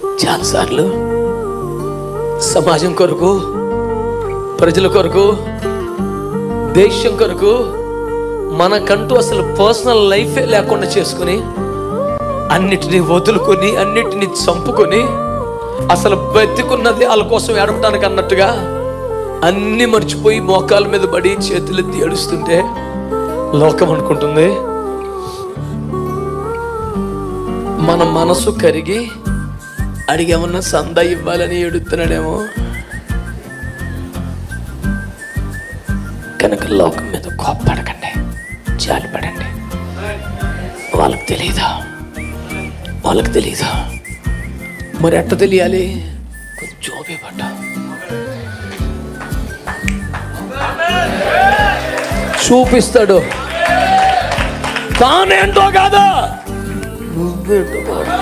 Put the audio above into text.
చాలాసార్లు సమాజం కొరకు, ప్రజల కొరకు, దేశం కొరకు మనకంటూ అసలు పర్సనల్ లైఫే లేకుండా చేసుకుని, అన్నిటినీ వదులుకొని, అన్నిటినీ చంపుకొని, అసలు బతికున్నది వాళ్ళ కోసం ఏడవటానికి అన్నట్టుగా అన్నీ మర్చిపోయి మోకాల మీద పడి చేతులెత్తి ఏడుస్తుంటే లోకం అనుకుంటుంది మన మనసు కరిగి అడిగేమన్నా సందా ఇవ్వాలని ఏడుతున్నాడేమో. కనుక లోకం మీద కోప్పడకండి, జాలిపడండి. వాళ్ళకి తెలీదా మరి ఎట్ట తెలియాలి? కొంచెం ఓపిక చూపిస్తాడు. తానేంటో కాదా, నువ్వేంటో కాదు.